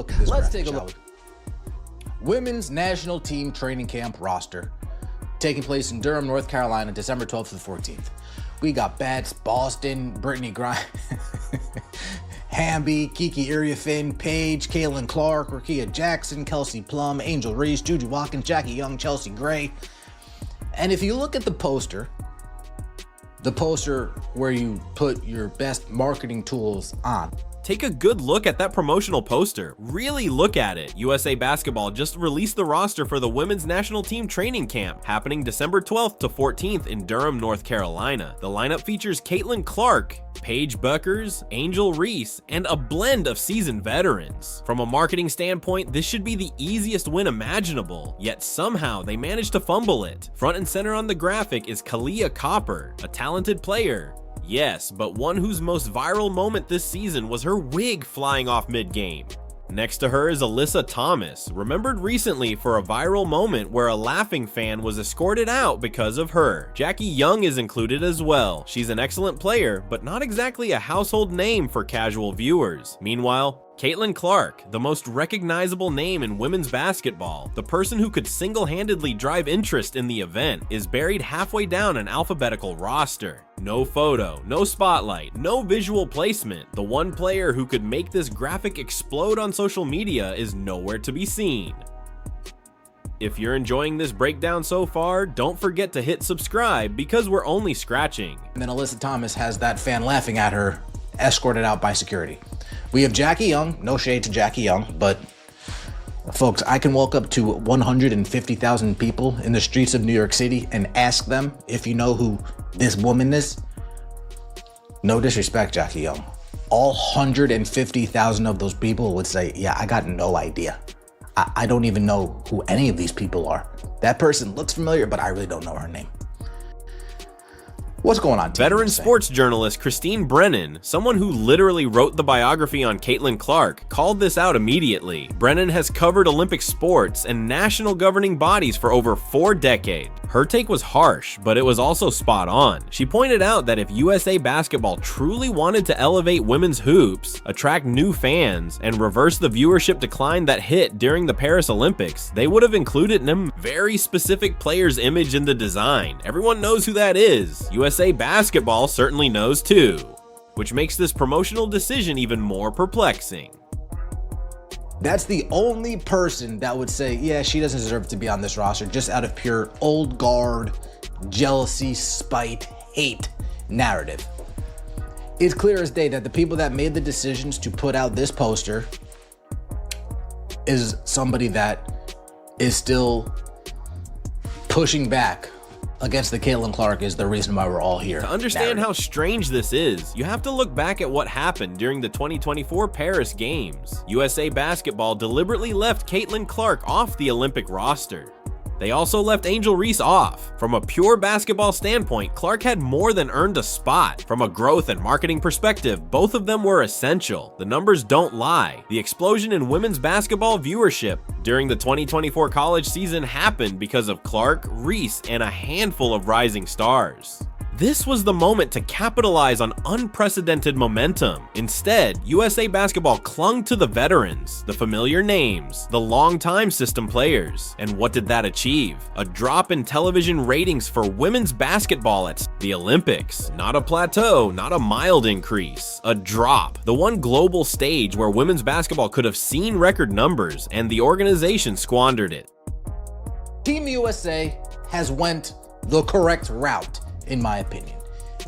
Look at this. Let's take a look. Women's national team training camp roster taking place in Durham, North Carolina, December 12th to the 14th. We got Bats, Boston, Brittany Griner, Hamby, Kiki Iriafin, Paige, Caitlin Clark, Rakia Jackson, Kelsey Plum, Angel Reese, Juju Watkins, Jackie Young, Chelsea Gray. And if you look at the poster where you put your best marketing tools on, take a good look at that promotional poster. Really look at it. USA Basketball just released the roster for the women's national team training camp happening December 12th to 14th in Durham, North Carolina. The lineup features Caitlin Clark, Paige Buckers, Angel Reese, and a blend of seasoned veterans. From a marketing standpoint, this should be the easiest win imaginable, yet somehow they managed to fumble it. Front and center on the graphic is Kalia Copper, a talented player. Yes, but one whose most viral moment this season was her wig flying off mid-game. Next to her is Alyssa Thomas, remembered recently for a viral moment where a laughing fan was escorted out because of her. Jackie Young is included as well. She's an excellent player, but not exactly a household name for casual viewers. Meanwhile, Caitlin Clark, the most recognizable name in women's basketball, the person who could single-handedly drive interest in the event, is buried halfway down an alphabetical roster. No photo, no spotlight, no visual placement. The one player who could make this graphic explode on social media is nowhere to be seen. If you're enjoying this breakdown so far, don't forget to hit subscribe because we're only scratching. And then Alyssa Thomas has that fan laughing at her, escorted out by security. We have Jackie Young, no shade to Jackie Young, but folks, I can walk up to 150,000 people in the streets of New York City and ask them if you know who this woman is. No disrespect, Jackie Young. All 150,000 of those people would say, yeah, I got no idea. I don't even know who any of these people are. That person looks familiar, but I really don't know her name. What's going on, team? Veteran sports journalist Christine Brennan, someone who literally wrote the biography on Caitlin Clark, called this out immediately. Brennan has covered Olympic sports and national governing bodies for over 4 decades. Her take was harsh, but it was also spot on. She pointed out that if USA Basketball truly wanted to elevate women's hoops, attract new fans, and reverse the viewership decline that hit during the Paris Olympics, they would have included a very specific player's image in the design. Everyone knows who that is. USA Basketball certainly knows too, which makes this promotional decision even more perplexing. That's the only person that would say, yeah, she doesn't deserve to be on this roster, just out of pure old guard, jealousy, spite, hate narrative. It's clear as day that the people that made the decisions to put out this poster is somebody that is still pushing back against the Caitlin Clark is the reason why we're all here. To understand how strange this is, you have to look back at what happened during the 2024 Paris Games. USA Basketball deliberately left Caitlin Clark off the Olympic roster. They also left Angel Reese off. From a pure basketball standpoint, Clark had more than earned a spot. From a growth and marketing perspective, both of them were essential. The numbers don't lie. The explosion in women's basketball viewership during the 2024 college season happened because of Clark, Reese, and a handful of rising stars. This was the moment to capitalize on unprecedented momentum. Instead, USA Basketball clung to the veterans, the familiar names, the long-time system players. And what did that achieve? A drop in television ratings for women's basketball at the Olympics. Not a plateau, not a mild increase. A drop. The one global stage where women's basketball could have seen record numbers, and the organization squandered it. Team USA has went the correct route, in my opinion.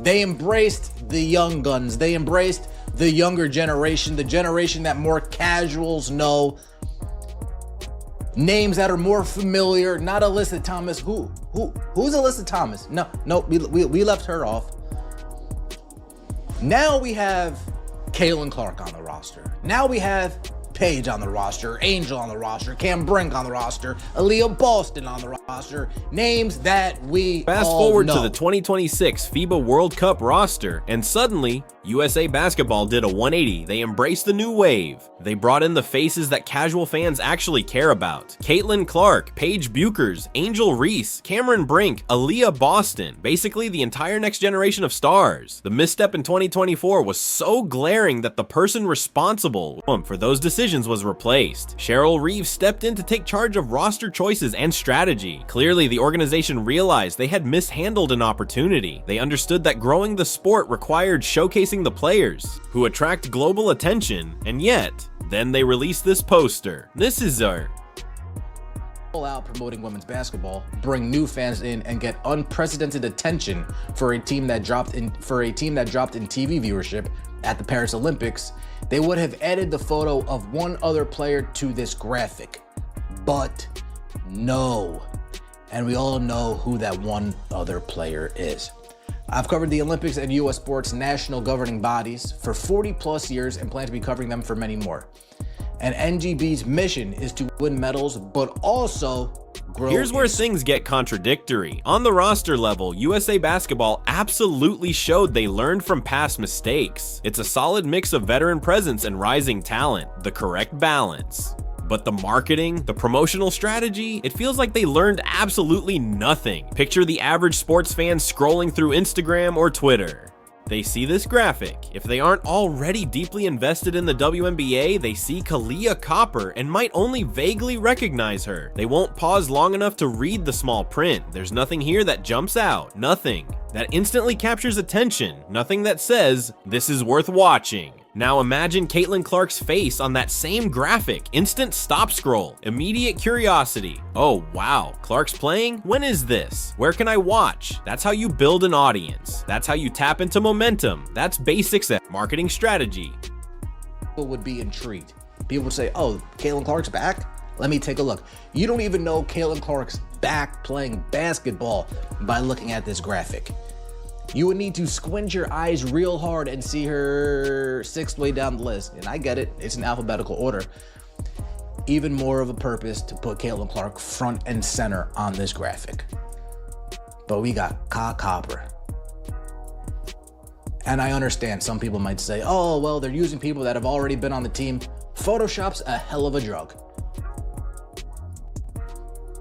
They embraced the young guns. They embraced the younger generation, the generation that more casuals know. Names that are more familiar, not Alyssa Thomas. Who's Alyssa Thomas? No, we left her off. Now we have Caitlin Clark on the roster. Now we have Paige on the roster, Angel on the roster, Cam Brink on the roster, Aaliyah Boston on the roster, names that we Fast all forward know. to the 2026 FIBA World Cup roster, and suddenly, USA Basketball did a 180. They embraced the new wave. They brought in the faces that casual fans actually care about. Caitlin Clark, Paige Buchers, Angel Reese, Cameron Brink, Aaliyah Boston, basically the entire next generation of stars. The misstep in 2024 was so glaring that the person responsible for those decisions decisions was replaced. Cheryl Reeves stepped in to take charge of roster choices and strategy. Clearly, the organization realized they had mishandled an opportunity. They understood that growing the sport required showcasing the players, who attract global attention, and yet, then they released this poster. This is our all out promoting women's basketball, bring new fans in, and get unprecedented attention for a team that dropped in TV viewership at the Paris Olympics. They would have added the photo of one other player to this graphic, but no. And we all know who that one other player is. I've covered the Olympics and U.S. sports national governing bodies for 40 plus years and plan to be covering them for many more. And NGB's mission is to win medals, but also grow. Here's where things get contradictory. On the roster level, USA Basketball absolutely showed they learned from past mistakes. It's a solid mix of veteran presence and rising talent, the correct balance. But the marketing, the promotional strategy, it feels like they learned absolutely nothing. Picture the average sports fan scrolling through Instagram or Twitter. They see this graphic. If they aren't already deeply invested in the WNBA, they see Kahleah Copper and might only vaguely recognize her. They won't pause long enough to read the small print. There's nothing here that jumps out. Nothing that instantly captures attention. Nothing that says, this is worth watching. Now imagine Caitlin Clark's face on that same graphic. Instant stop scroll. Immediate curiosity. Oh wow, Clark's playing? When is this? Where can I watch? That's how you build an audience. That's how you tap into momentum. That's basics at marketing strategy. People would be intrigued. People would say, oh, Caitlin Clark's back? Let me take a look. You don't even know Caitlin Clark's back playing basketball by looking at this graphic. You would need to squint your eyes real hard and see her sixth way down the list. And I get it, it's in alphabetical order. Even more of a purpose to put Caitlin Clark front and center on this graphic. But we got Copper. And I understand some people might say, oh, well, they're using people that have already been on the team. Photoshop's a hell of a drug.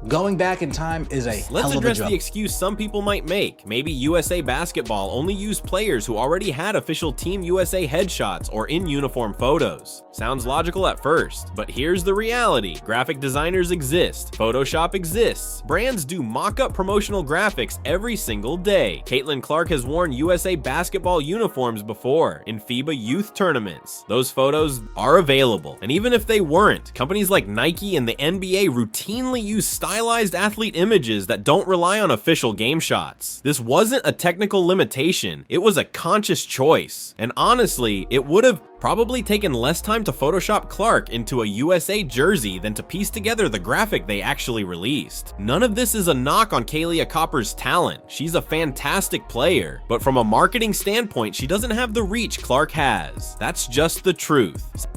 Going back in time is a hell of a job. Let's address the excuse some people might make. Maybe USA Basketball only used players who already had official Team USA headshots or in-uniform photos. Sounds logical at first, but here's the reality. Graphic designers exist. Photoshop exists. Brands do mock-up promotional graphics every single day. Caitlin Clark has worn USA Basketball uniforms before in FIBA youth tournaments. Those photos are available. And even if they weren't, companies like Nike and the NBA routinely use stylized athlete images that don't rely on official game shots. This wasn't a technical limitation, it was a conscious choice. And honestly, it would have probably taken less time to Photoshop Clark into a USA jersey than to piece together the graphic they actually released. None of this is a knock on Kahleah Copper's talent. She's a fantastic player, but from a marketing standpoint, she doesn't have the reach Clark has. That's just the truth.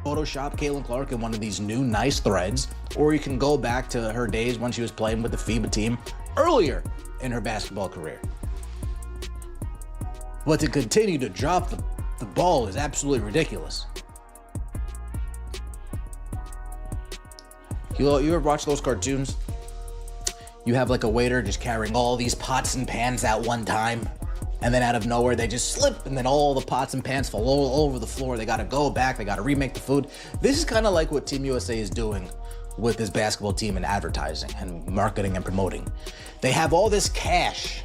Photoshop Caitlin Clark in one of these new nice threads, or you can go back to her days when she was playing with the FIBA team earlier in her basketball career. But to continue to drop the ball is absolutely ridiculous. You ever watch those cartoons? You have like a waiter just carrying all these pots and pans at one time, and then out of nowhere they just slip, and then all the pots and pans fall all over the floor. They gotta go back, they gotta remake the food. This is kind of like what Team USA is doing with this basketball team in advertising and marketing and promoting. They have all this cash.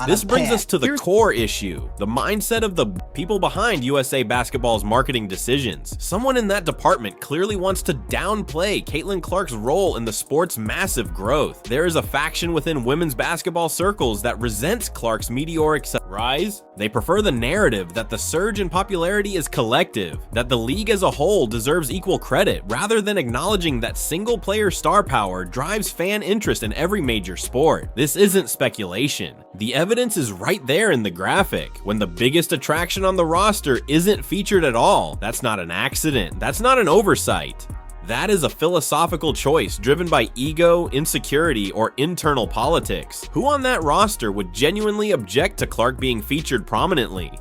This brings us to the core issue, the mindset of the people behind USA Basketball's marketing decisions. Someone in that department clearly wants to downplay Caitlin Clark's role in the sport's massive growth. There is a faction within women's basketball circles that resents Clark's meteoric rise. They prefer the narrative that the surge in popularity is collective, that the league as a whole deserves equal credit, rather than acknowledging that single-player star power drives fan interest in every major sport. This isn't speculation. The evidence is right there in the graphic. When the biggest attraction on the roster isn't featured at all, that's not an accident. That's not an oversight. That is a philosophical choice driven by ego, insecurity, or internal politics. Who on that roster would genuinely object to Clark being featured prominently?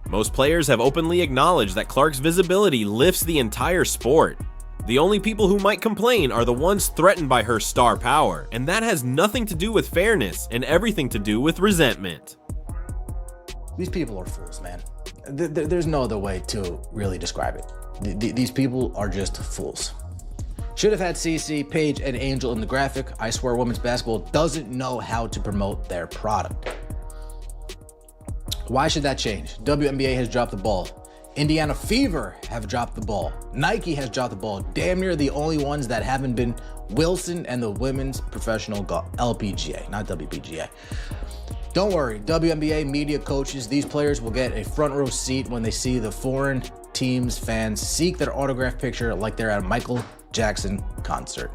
Most players have openly acknowledged that Clark's visibility lifts the entire sport. The only people who might complain are the ones threatened by her star power, and that has nothing to do with fairness and everything to do with resentment. These people are fools, man. There's no other way to really describe it. These people are just fools. Should have had CC, Paige, and Angel in the graphic. I swear women's basketball doesn't know how to promote their product. Why should that change? WNBA has dropped the ball. Indiana Fever have dropped the ball. Nike has dropped the ball. Damn near the only ones that haven't been Wilson and the women's professional LPGA, not WPGA. Don't worry, WNBA media coaches, these players will get a front row seat when they see the foreign teams' fans seek their autograph picture like they're at a Michael Jackson concert.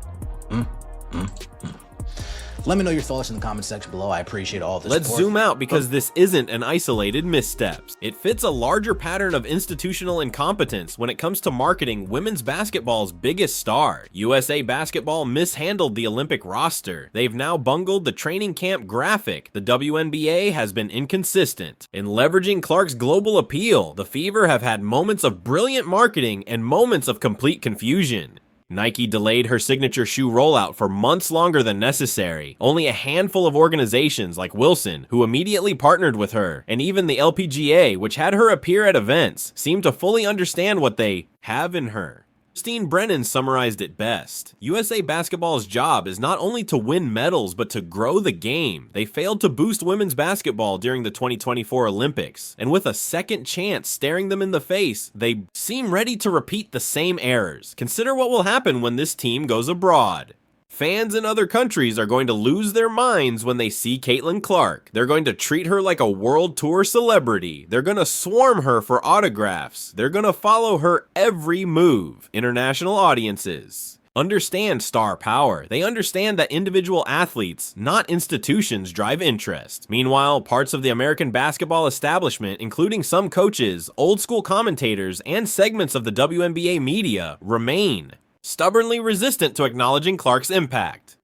Let me know your thoughts in the comment section below. I appreciate all this Let's support. zoom out because this isn't an isolated misstep. It fits a larger pattern of institutional incompetence when it comes to marketing women's basketball's biggest star. USA Basketball mishandled the Olympic roster. They've now bungled the training camp graphic. The WNBA has been inconsistent. In leveraging Clark's global appeal, the Fever have had moments of brilliant marketing and moments of complete confusion. Nike delayed her signature shoe rollout for months longer than necessary. Only a handful of organizations like Wilson, who immediately partnered with her, and even the LPGA, which had her appear at events, seem to fully understand what they have in her. Steve Brennan summarized it best. USA Basketball's job is not only to win medals, but to grow the game. They failed to boost women's basketball during the 2024 Olympics, and with a second chance staring them in the face, they seem ready to repeat the same errors. Consider what will happen when this team goes abroad. Fans in other countries are going to lose their minds when they see Caitlin Clark. They're going to treat her like a world tour celebrity. They're going to swarm her for autographs. They're going to follow her every move. International audiences understand star power. They understand that individual athletes, not institutions, drive interest. Meanwhile, parts of the American basketball establishment, including some coaches, old school commentators, and segments of the WNBA media, remain stubbornly resistant to acknowledging Clark's impact.